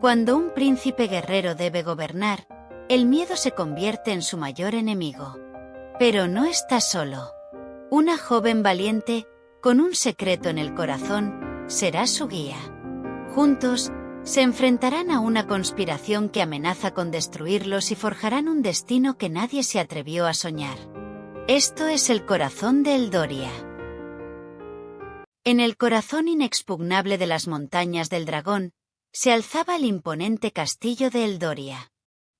Cuando un príncipe guerrero debe gobernar, el miedo se convierte en su mayor enemigo. Pero no está solo. Una joven valiente, con un secreto en el corazón, será su guía. Juntos, se enfrentarán a una conspiración que amenaza con destruirlos y forjarán un destino que nadie se atrevió a soñar. Esto es el corazón de Eldoria. En el corazón inexpugnable de las montañas del dragón, se alzaba el imponente castillo de Eldoria.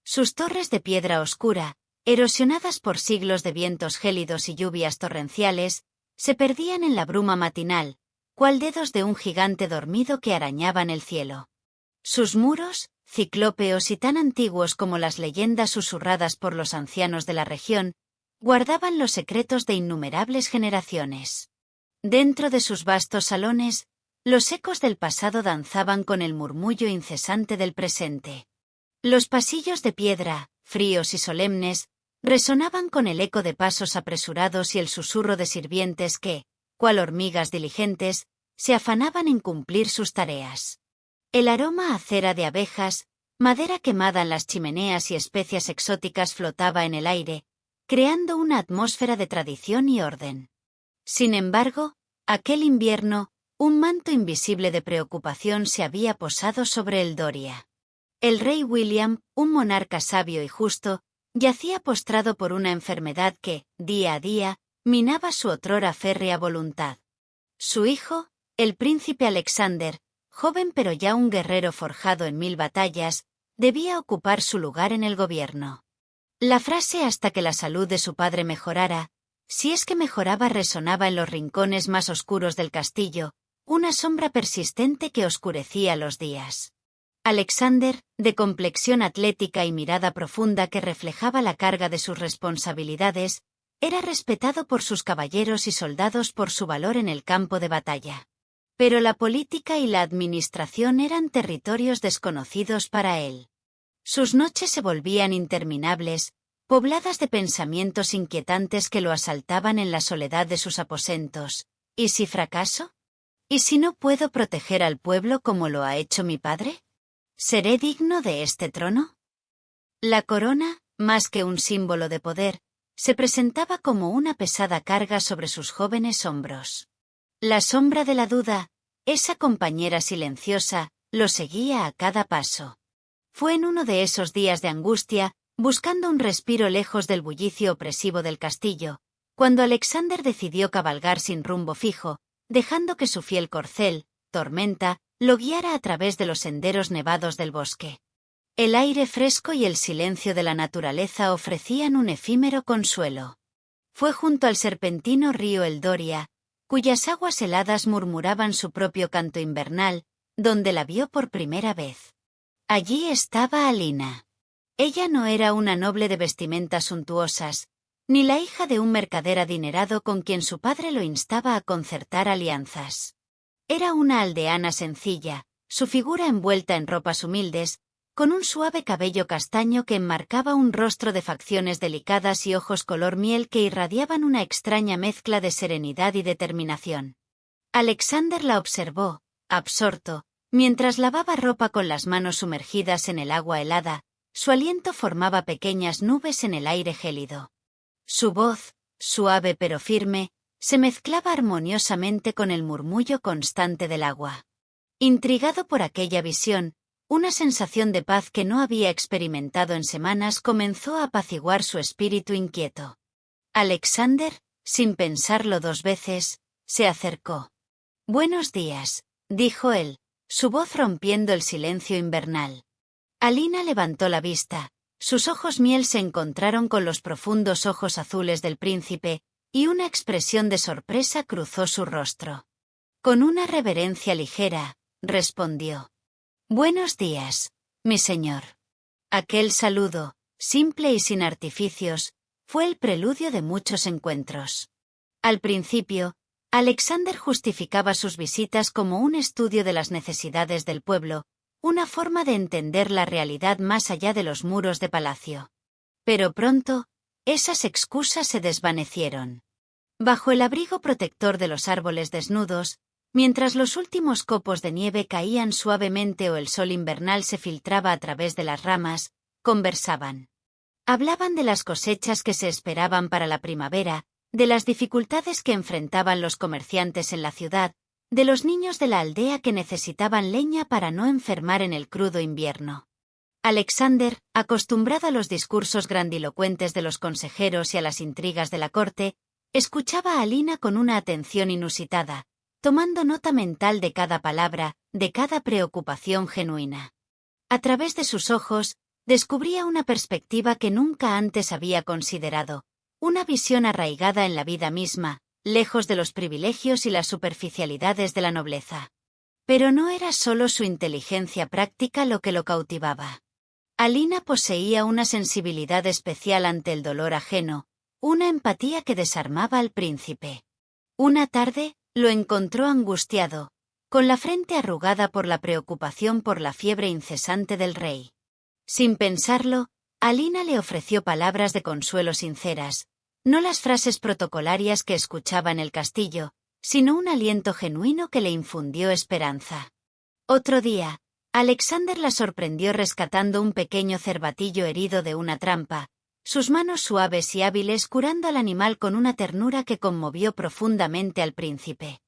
Sus torres de piedra oscura, erosionadas por siglos de vientos gélidos y lluvias torrenciales, se perdían en la bruma matinal, cual dedos de un gigante dormido que arañaban el cielo. Sus muros, ciclópeos y tan antiguos como las leyendas susurradas por los ancianos de la región, guardaban los secretos de innumerables generaciones. Dentro de sus vastos salones, los ecos del pasado danzaban con el murmullo incesante del presente. Los pasillos de piedra, fríos y solemnes, resonaban con el eco de pasos apresurados y el susurro de sirvientes que, cual hormigas diligentes, se afanaban en cumplir sus tareas. El aroma a cera de abejas, madera quemada en las chimeneas y especias exóticas flotaba en el aire, creando una atmósfera de tradición y orden. Sin embargo, aquel invierno, un manto invisible de preocupación se había posado sobre Eldoria. El rey William, un monarca sabio y justo, yacía postrado por una enfermedad que, día a día, minaba su otrora férrea voluntad. Su hijo, el príncipe Alexander, joven pero ya un guerrero forjado en 1000 batallas, debía ocupar su lugar en el gobierno. La frase hasta que la salud de su padre mejorara, si es que mejoraba, resonaba en los rincones más oscuros del castillo, una sombra persistente que oscurecía los días. Alexander, de complexión atlética y mirada profunda que reflejaba la carga de sus responsabilidades, era respetado por sus caballeros y soldados por su valor en el campo de batalla. Pero la política y la administración eran territorios desconocidos para él. Sus noches se volvían interminables, pobladas de pensamientos inquietantes que lo asaltaban en la soledad de sus aposentos. ¿Y si fracaso? ¿Y si no puedo proteger al pueblo como lo ha hecho mi padre? ¿Seré digno de este trono? La corona, más que un símbolo de poder, se presentaba como una pesada carga sobre sus jóvenes hombros. La sombra de la duda, esa compañera silenciosa, lo seguía a cada paso. Fue en uno de esos días de angustia, buscando un respiro lejos del bullicio opresivo del castillo, cuando Alexander decidió cabalgar sin rumbo fijo, dejando que su fiel corcel, Tormenta, lo guiara a través de los senderos nevados del bosque. El aire fresco y el silencio de la naturaleza ofrecían un efímero consuelo. Fue junto al serpentino río Eldoria, cuyas aguas heladas murmuraban su propio canto invernal, donde la vio por primera vez. Allí estaba Alina. Ella no era una noble de vestimentas suntuosas, ni la hija de un mercader adinerado con quien su padre lo instaba a concertar alianzas. Era una aldeana sencilla, su figura envuelta en ropas humildes, con un suave cabello castaño que enmarcaba un rostro de facciones delicadas y ojos color miel que irradiaban una extraña mezcla de serenidad y determinación. Alexander la observó, absorto, mientras lavaba ropa con las manos sumergidas en el agua helada. Su aliento formaba pequeñas nubes en el aire gélido. Su voz, suave pero firme, se mezclaba armoniosamente con el murmullo constante del agua. Intrigado por aquella visión, una sensación de paz que no había experimentado en semanas comenzó a apaciguar su espíritu inquieto. Alexander, sin pensarlo 2 veces, se acercó. «Buenos días», dijo él, su voz rompiendo el silencio invernal. Alina levantó la vista, sus ojos miel se encontraron con los profundos ojos azules del príncipe, y una expresión de sorpresa cruzó su rostro. Con una reverencia ligera, respondió. «Buenos días, mi señor». Aquel saludo, simple y sin artificios, fue el preludio de muchos encuentros. Al principio, Alexander justificaba sus visitas como un estudio de las necesidades del pueblo, una forma de entender la realidad más allá de los muros de palacio. Pero pronto, esas excusas se desvanecieron. Bajo el abrigo protector de los árboles desnudos, Mientras los últimos copos de nieve caían suavemente o el sol invernal se filtraba a través de las ramas, conversaban. Hablaban de las cosechas que se esperaban para la primavera, de las dificultades que enfrentaban los comerciantes en la ciudad, de los niños de la aldea que necesitaban leña para no enfermar en el crudo invierno. Alexander, acostumbrado a los discursos grandilocuentes de los consejeros y a las intrigas de la corte, escuchaba a Alina con una atención inusitada, tomando nota mental de cada palabra, de cada preocupación genuina. A través de sus ojos, descubría una perspectiva que nunca antes había considerado, una visión arraigada en la vida misma, lejos de los privilegios y las superficialidades de la nobleza. Pero no era solo su inteligencia práctica lo que lo cautivaba. Alina poseía una sensibilidad especial ante el dolor ajeno, una empatía que desarmaba al príncipe. Una tarde, lo encontró angustiado, con la frente arrugada por la preocupación por la fiebre incesante del rey. Sin pensarlo, Alina le ofreció palabras de consuelo sinceras, no las frases protocolarias que escuchaba en el castillo, sino un aliento genuino que le infundió esperanza. Otro día, Alexander la sorprendió rescatando un pequeño cervatillo herido de una trampa, sus manos suaves y hábiles curando al animal con una ternura que conmovió profundamente al príncipe.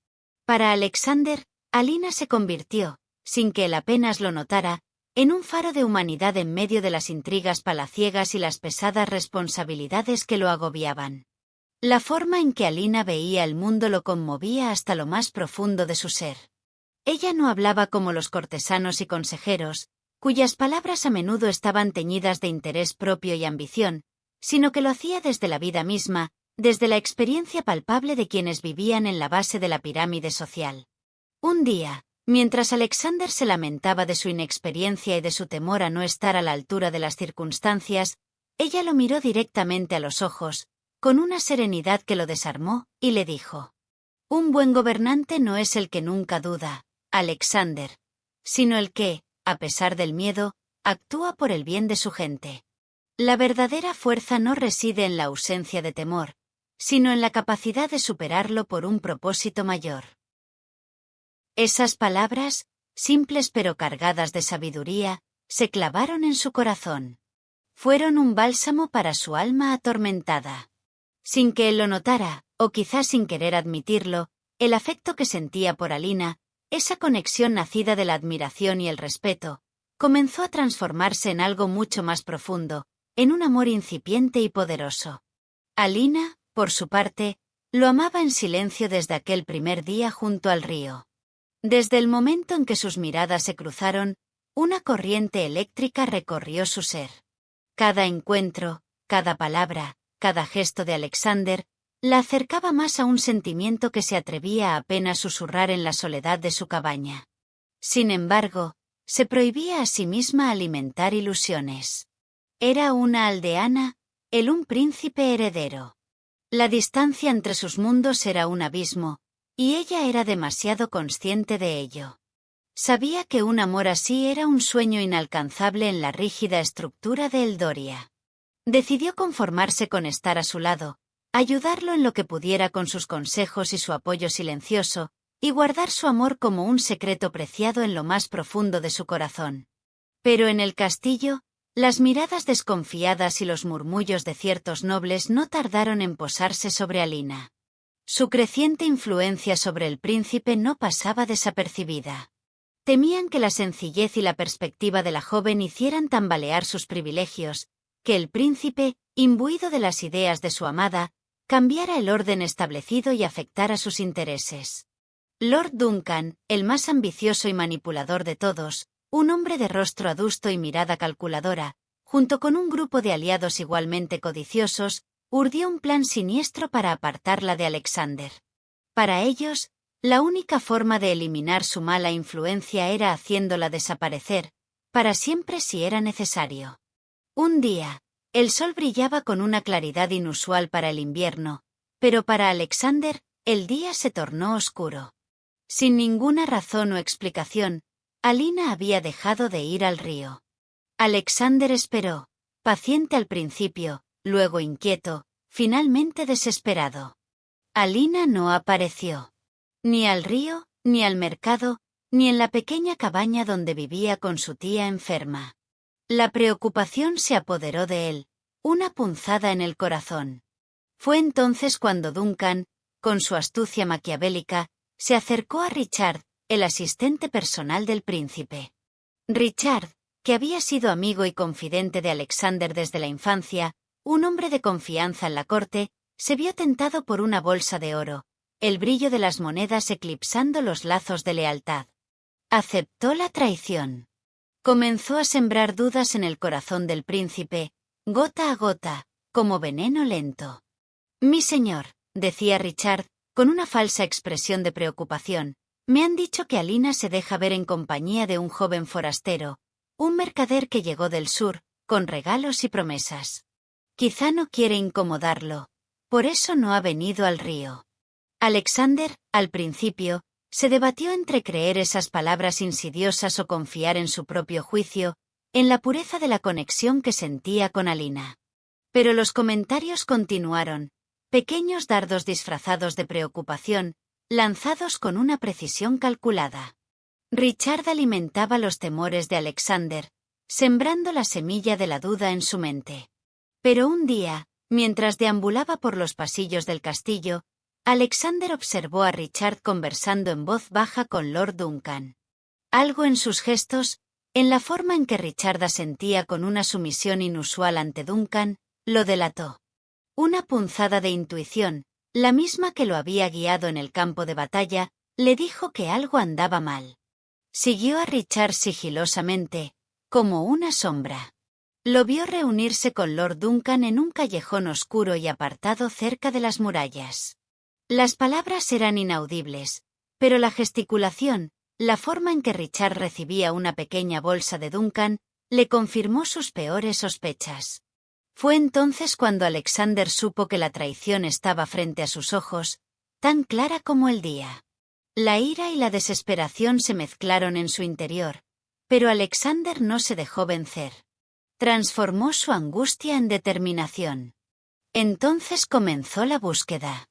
Para Alexander, Alina se convirtió, sin que él apenas lo notara, en un faro de humanidad en medio de las intrigas palaciegas y las pesadas responsabilidades que lo agobiaban. La forma en que Alina veía el mundo lo conmovía hasta lo más profundo de su ser. Ella no hablaba como los cortesanos y consejeros, cuyas palabras a menudo estaban teñidas de interés propio y ambición, sino que lo hacía desde la vida misma, desde la experiencia palpable de quienes vivían en la base de la pirámide social. Un día, mientras Alexander se lamentaba de su inexperiencia y de su temor a no estar a la altura de las circunstancias, ella lo miró directamente a los ojos, con una serenidad que lo desarmó, y le dijo: «Un buen gobernante no es el que nunca duda, Alexander, sino el que, a pesar del miedo, actúa por el bien de su gente. La verdadera fuerza no reside en la ausencia de temor, sino en la capacidad de superarlo por un propósito mayor». Esas palabras, simples pero cargadas de sabiduría, se clavaron en su corazón. Fueron un bálsamo para su alma atormentada. Sin que él lo notara, o quizás sin querer admitirlo, el afecto que sentía por Alina, esa conexión nacida de la admiración y el respeto, comenzó a transformarse en algo mucho más profundo, en un amor incipiente y poderoso. Alina, por su parte, lo amaba en silencio desde aquel primer día junto al río. Desde el momento en que sus miradas se cruzaron, una corriente eléctrica recorrió su ser. Cada encuentro, cada palabra, cada gesto de Alexander, la acercaba más a un sentimiento que se atrevía a apenas susurrar en la soledad de su cabaña. Sin embargo, se prohibía a sí misma alimentar ilusiones. Era una aldeana, él un príncipe heredero. La distancia entre sus mundos era un abismo, y ella era demasiado consciente de ello. Sabía que un amor así era un sueño inalcanzable en la rígida estructura de Eldoria. Decidió conformarse con estar a su lado, ayudarlo en lo que pudiera con sus consejos y su apoyo silencioso, y guardar su amor como un secreto preciado en lo más profundo de su corazón. Pero en el castillo, las miradas desconfiadas y los murmullos de ciertos nobles no tardaron en posarse sobre Alina. Su creciente influencia sobre el príncipe no pasaba desapercibida. Temían que la sencillez y la perspectiva de la joven hicieran tambalear sus privilegios, que el príncipe, imbuido de las ideas de su amada, cambiara el orden establecido y afectara sus intereses. Lord Duncan, el más ambicioso y manipulador de todos, un hombre de rostro adusto y mirada calculadora, junto con un grupo de aliados igualmente codiciosos, urdió un plan siniestro para apartarla de Alexander. Para ellos, la única forma de eliminar su mala influencia era haciéndola desaparecer, para siempre si era necesario. Un día, el sol brillaba con una claridad inusual para el invierno, pero para Alexander, el día se tornó oscuro. Sin ninguna razón o explicación, Alina había dejado de ir al río. Alexander esperó, paciente al principio, luego inquieto, finalmente desesperado. Alina no apareció. Ni al río, ni al mercado, ni en la pequeña cabaña donde vivía con su tía enferma. La preocupación se apoderó de él, una punzada en el corazón. Fue entonces cuando Duncan, con su astucia maquiavélica, se acercó a Richard, el asistente personal del príncipe. Richard, que había sido amigo y confidente de Alexander desde la infancia, un hombre de confianza en la corte, se vio tentado por una bolsa de oro, el brillo de las monedas eclipsando los lazos de lealtad. Aceptó la traición. Comenzó a sembrar dudas en el corazón del príncipe, gota a gota, como veneno lento. Mi señor, decía Richard, con una falsa expresión de preocupación, me han dicho que Alina se deja ver en compañía de un joven forastero, un mercader que llegó del sur, con regalos y promesas. Quizá no quiere incomodarlo, por eso no ha venido al río. Alexander, al principio, se debatió entre creer esas palabras insidiosas o confiar en su propio juicio, en la pureza de la conexión que sentía con Alina. Pero los comentarios continuaron, pequeños dardos disfrazados de preocupación, lanzados con una precisión calculada. Richard alimentaba los temores de Alexander, sembrando la semilla de la duda en su mente. Pero un día, mientras deambulaba por los pasillos del castillo, Alexander observó a Richard conversando en voz baja con Lord Duncan. Algo en sus gestos, en la forma en que Richard asentía con una sumisión inusual ante Duncan, lo delató. Una punzada de intuición, la misma que lo había guiado en el campo de batalla, le dijo que algo andaba mal. Siguió a Richard sigilosamente, como una sombra. Lo vio reunirse con Lord Duncan en un callejón oscuro y apartado cerca de las murallas. Las palabras eran inaudibles, pero la gesticulación, la forma en que Richard recibía una pequeña bolsa de Duncan, le confirmó sus peores sospechas. Fue entonces cuando Alexander supo que la traición estaba frente a sus ojos, tan clara como el día. La ira y la desesperación se mezclaron en su interior, pero Alexander no se dejó vencer. Transformó su angustia en determinación. Entonces comenzó la búsqueda.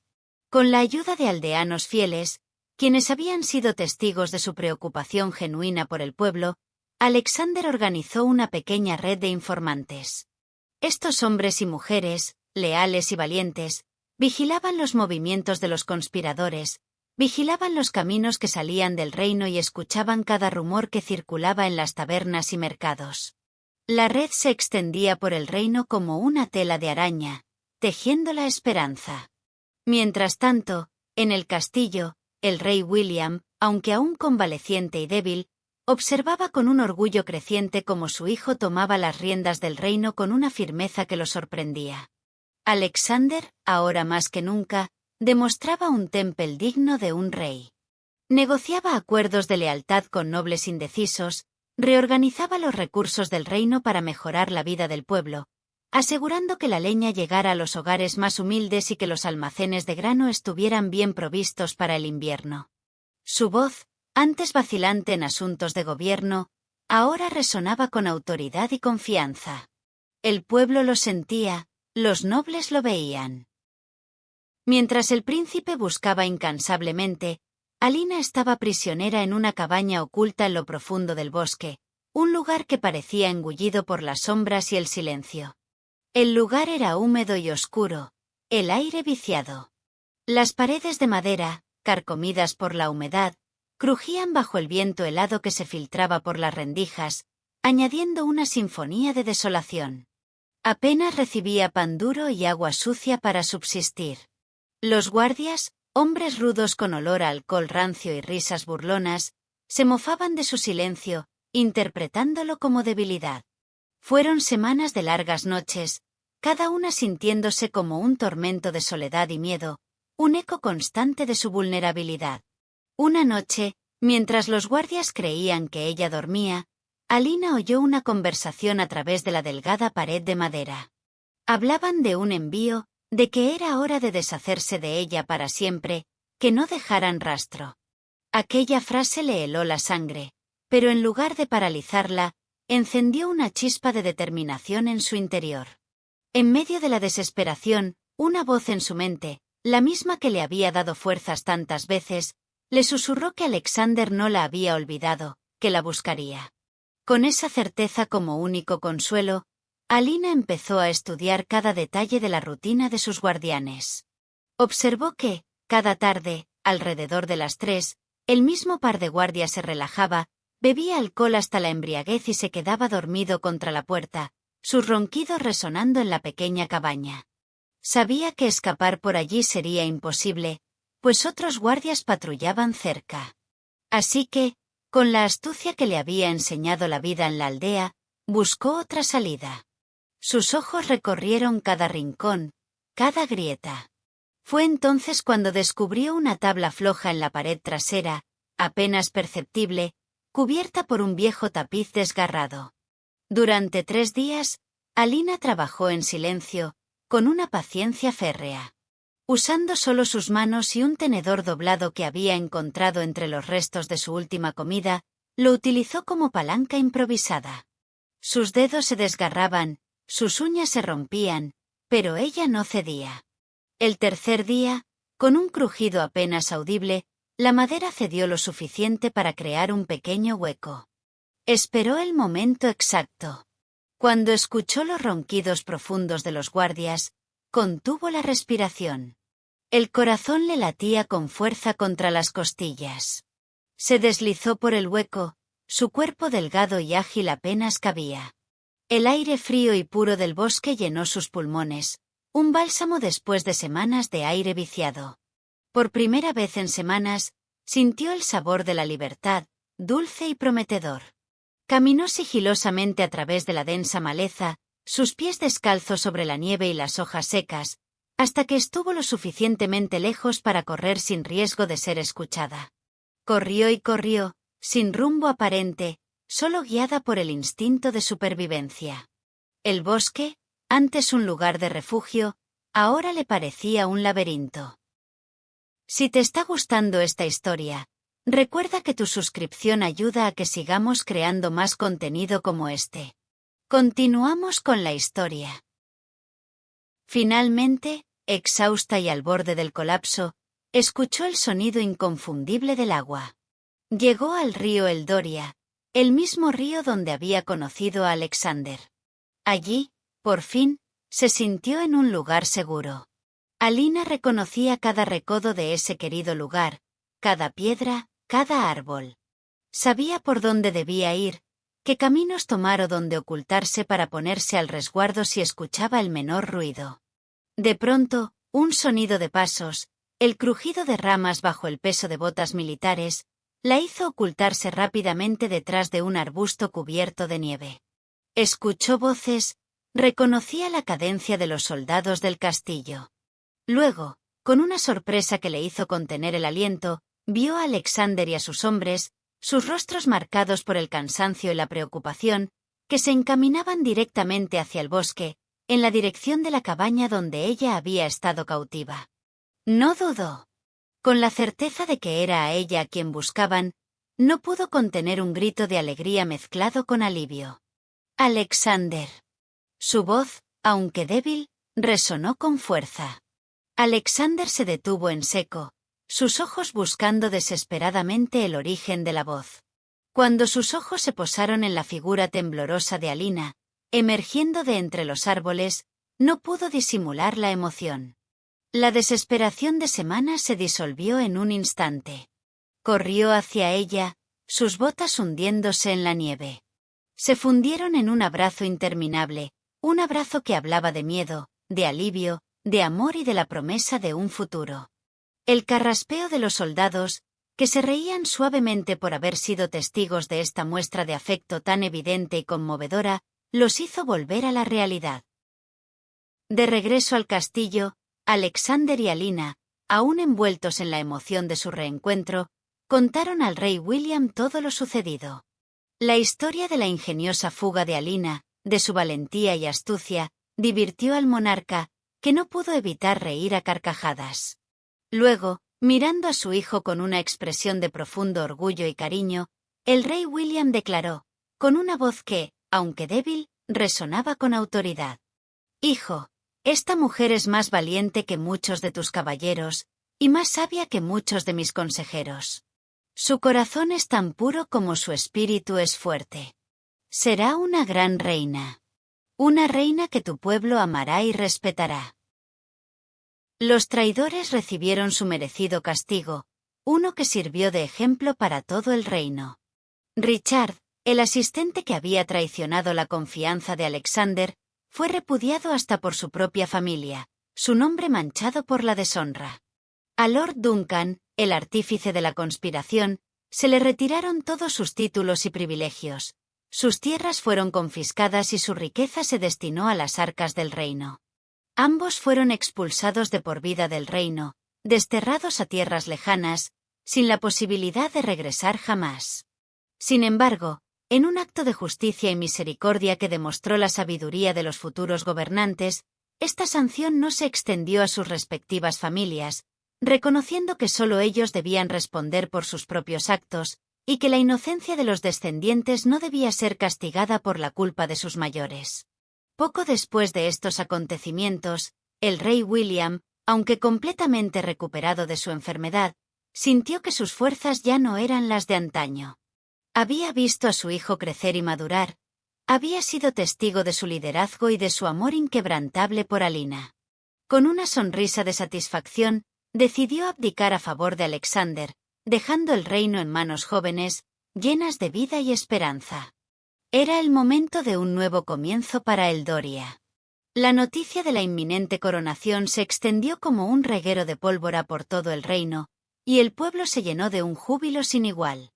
Con la ayuda de aldeanos fieles, quienes habían sido testigos de su preocupación genuina por el pueblo, Alexander organizó una pequeña red de informantes. Estos hombres y mujeres, leales y valientes, vigilaban los movimientos de los conspiradores, vigilaban los caminos que salían del reino y escuchaban cada rumor que circulaba en las tabernas y mercados. La red se extendía por el reino como una tela de araña, tejiendo la esperanza. Mientras tanto, en el castillo, el rey William, aunque aún convaleciente y débil, observaba con un orgullo creciente cómo su hijo tomaba las riendas del reino con una firmeza que lo sorprendía. Alexander, ahora más que nunca, demostraba un temple digno de un rey. Negociaba acuerdos de lealtad con nobles indecisos, reorganizaba los recursos del reino para mejorar la vida del pueblo, asegurando que la leña llegara a los hogares más humildes y que los almacenes de grano estuvieran bien provistos para el invierno. Su voz, antes vacilante en asuntos de gobierno, ahora resonaba con autoridad y confianza. El pueblo lo sentía, los nobles lo veían. Mientras el príncipe buscaba incansablemente, Alina estaba prisionera en una cabaña oculta en lo profundo del bosque, un lugar que parecía engullido por las sombras y el silencio. El lugar era húmedo y oscuro, el aire viciado. Las paredes de madera, carcomidas por la humedad, crujían bajo el viento helado que se filtraba por las rendijas, añadiendo una sinfonía de desolación. Apenas recibía pan duro y agua sucia para subsistir. Los guardias, hombres rudos con olor a alcohol rancio y risas burlonas, se mofaban de su silencio, interpretándolo como debilidad. Fueron semanas de largas noches, cada una sintiéndose como un tormento de soledad y miedo, un eco constante de su vulnerabilidad. Una noche, mientras los guardias creían que ella dormía, Alina oyó una conversación a través de la delgada pared de madera. Hablaban de un envío, de que era hora de deshacerse de ella para siempre, que no dejaran rastro. Aquella frase le heló la sangre, pero en lugar de paralizarla, encendió una chispa de determinación en su interior. En medio de la desesperación, una voz en su mente, la misma que le había dado fuerzas tantas veces, Le susurró que Alexander no la había olvidado, que la buscaría. Con esa certeza como único consuelo, Alina empezó a estudiar cada detalle de la rutina de sus guardianes. Observó que, cada tarde, alrededor de las 3, el mismo par de guardias se relajaba, bebía alcohol hasta la embriaguez y se quedaba dormido contra la puerta, sus ronquidos resonando en la pequeña cabaña. Sabía que escapar por allí sería imposible, pues otros guardias patrullaban cerca. Así que, con la astucia que le había enseñado la vida en la aldea, buscó otra salida. Sus ojos recorrieron cada rincón, cada grieta. Fue entonces cuando descubrió una tabla floja en la pared trasera, apenas perceptible, cubierta por un viejo tapiz desgarrado. Durante 3 días, Alina trabajó en silencio, con una paciencia férrea. Usando solo sus manos y un tenedor doblado que había encontrado entre los restos de su última comida, lo utilizó como palanca improvisada. Sus dedos se desgarraban, sus uñas se rompían, pero ella no cedía. El tercer día, con un crujido apenas audible, la madera cedió lo suficiente para crear un pequeño hueco. Esperó el momento exacto. Cuando escuchó los ronquidos profundos de los guardias, contuvo la respiración. El corazón le latía con fuerza contra las costillas. Se deslizó por el hueco, su cuerpo delgado y ágil apenas cabía. El aire frío y puro del bosque llenó sus pulmones, un bálsamo después de semanas de aire viciado. Por primera vez en semanas, sintió el sabor de la libertad, dulce y prometedor. Caminó sigilosamente a través de la densa maleza, sus pies descalzos sobre la nieve y las hojas secas, hasta que estuvo lo suficientemente lejos para correr sin riesgo de ser escuchada. Corrió y corrió, sin rumbo aparente, solo guiada por el instinto de supervivencia. El bosque, antes un lugar de refugio, ahora le parecía un laberinto. Si te está gustando esta historia, recuerda que tu suscripción ayuda a que sigamos creando más contenido como este. Continuamos con la historia. Finalmente, exhausta y al borde del colapso, escuchó el sonido inconfundible del agua. Llegó al río Eldoria, el mismo río donde había conocido a Alexander. Allí, por fin, se sintió en un lugar seguro. Alina reconocía cada recodo de ese querido lugar, cada piedra, cada árbol. Sabía por dónde debía ir, qué caminos tomar o dónde ocultarse para ponerse al resguardo si escuchaba el menor ruido. De pronto, un sonido de pasos, el crujido de ramas bajo el peso de botas militares, la hizo ocultarse rápidamente detrás de un arbusto cubierto de nieve. Escuchó voces, reconocía la cadencia de los soldados del castillo. Luego, con una sorpresa que le hizo contener el aliento, vio a Alexander y a sus hombres, sus rostros marcados por el cansancio y la preocupación, que se encaminaban directamente hacia el bosque, en la dirección de la cabaña donde ella había estado cautiva. No dudó. Con la certeza de que era a ella a quien buscaban, no pudo contener un grito de alegría mezclado con alivio. Alexander. Su voz, aunque débil, resonó con fuerza. Alexander se detuvo en seco, sus ojos buscando desesperadamente el origen de la voz. Cuando sus ojos se posaron en la figura temblorosa de Alina, emergiendo de entre los árboles, no pudo disimular la emoción. La desesperación de semanas se disolvió en un instante. Corrió hacia ella, sus botas hundiéndose en la nieve. Se fundieron en un abrazo interminable, un abrazo que hablaba de miedo, de alivio, de amor y de la promesa de un futuro. El carraspeo de los soldados, que se reían suavemente por haber sido testigos de esta muestra de afecto tan evidente y conmovedora, los hizo volver a la realidad. De regreso al castillo, Alexander y Alina, aún envueltos en la emoción de su reencuentro, contaron al rey William todo lo sucedido. La historia de la ingeniosa fuga de Alina, de su valentía y astucia, divirtió al monarca, que no pudo evitar reír a carcajadas. Luego, mirando a su hijo con una expresión de profundo orgullo y cariño, el rey William declaró, con una voz que, aunque débil, resonaba con autoridad: «Hijo, esta mujer es más valiente que muchos de tus caballeros, y más sabia que muchos de mis consejeros. Su corazón es tan puro como su espíritu es fuerte. Será una gran reina. Una reina que tu pueblo amará y respetará. Los traidores recibieron su merecido castigo, uno que sirvió de ejemplo para todo el reino. Richard, el asistente que había traicionado la confianza de Alexander, fue repudiado hasta por su propia familia, su nombre manchado por la deshonra. A Lord Duncan, el artífice de la conspiración, se le retiraron todos sus títulos y privilegios, sus tierras fueron confiscadas y su riqueza se destinó a las arcas del reino. Ambos fueron expulsados de por vida del reino, desterrados a tierras lejanas, sin la posibilidad de regresar jamás. Sin embargo, en un acto de justicia y misericordia que demostró la sabiduría de los futuros gobernantes, esta sanción no se extendió a sus respectivas familias, reconociendo que solo ellos debían responder por sus propios actos, y que la inocencia de los descendientes no debía ser castigada por la culpa de sus mayores. Poco después de estos acontecimientos, el rey William, aunque completamente recuperado de su enfermedad, sintió que sus fuerzas ya no eran las de antaño. Había visto a su hijo crecer y madurar, había sido testigo de su liderazgo y de su amor inquebrantable por Alina. Con una sonrisa de satisfacción, decidió abdicar a favor de Alexander, dejando el reino en manos jóvenes, llenas de vida y esperanza. Era el momento de un nuevo comienzo para el Doria. La noticia de la inminente coronación se extendió como un reguero de pólvora por todo el reino, y el pueblo se llenó de un júbilo sin igual.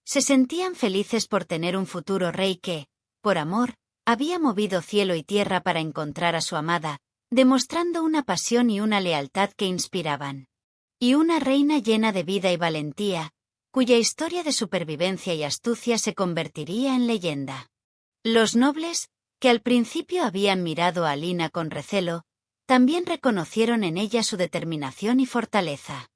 Se sentían felices por tener un futuro rey que, por amor, había movido cielo y tierra para encontrar a su amada, demostrando una pasión y una lealtad que inspiraban. Y una reina llena de vida y valentía, cuya historia de supervivencia y astucia se convertiría en leyenda. Los nobles, que al principio habían mirado a Alina con recelo, también reconocieron en ella su determinación y fortaleza.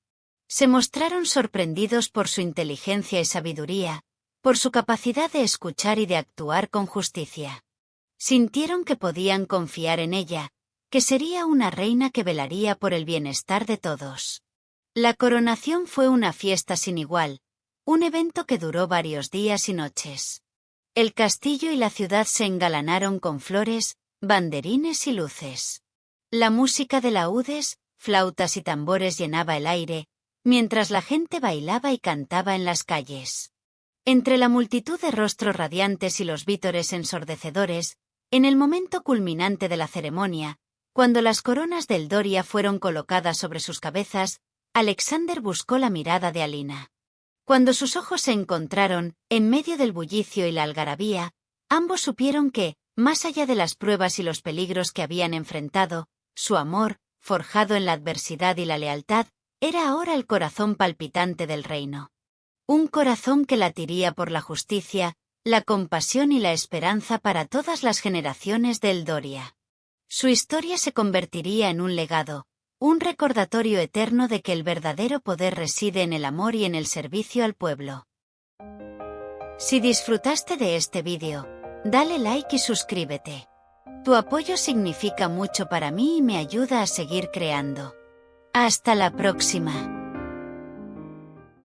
Se mostraron sorprendidos por su inteligencia y sabiduría, por su capacidad de escuchar y de actuar con justicia. Sintieron que podían confiar en ella, que sería una reina que velaría por el bienestar de todos. La coronación fue una fiesta sin igual, un evento que duró varios días y noches. El castillo y la ciudad se engalanaron con flores, banderines y luces. La música de laúdes, flautas y tambores llenaba el aire, mientras la gente bailaba y cantaba en las calles. Entre la multitud de rostros radiantes y los vítores ensordecedores, en el momento culminante de la ceremonia, cuando las coronas del Doria fueron colocadas sobre sus cabezas, Alexander buscó la mirada de Alina. Cuando sus ojos se encontraron, en medio del bullicio y la algarabía, ambos supieron que, más allá de las pruebas y los peligros que habían enfrentado, su amor, forjado en la adversidad y la lealtad, era ahora el corazón palpitante del reino. Un corazón que latiría por la justicia, la compasión y la esperanza para todas las generaciones del Doria. Su historia se convertiría en un legado, un recordatorio eterno de que el verdadero poder reside en el amor y en el servicio al pueblo. Si disfrutaste de este vídeo, dale like y suscríbete. Tu apoyo significa mucho para mí y me ayuda a seguir creando. Hasta la próxima.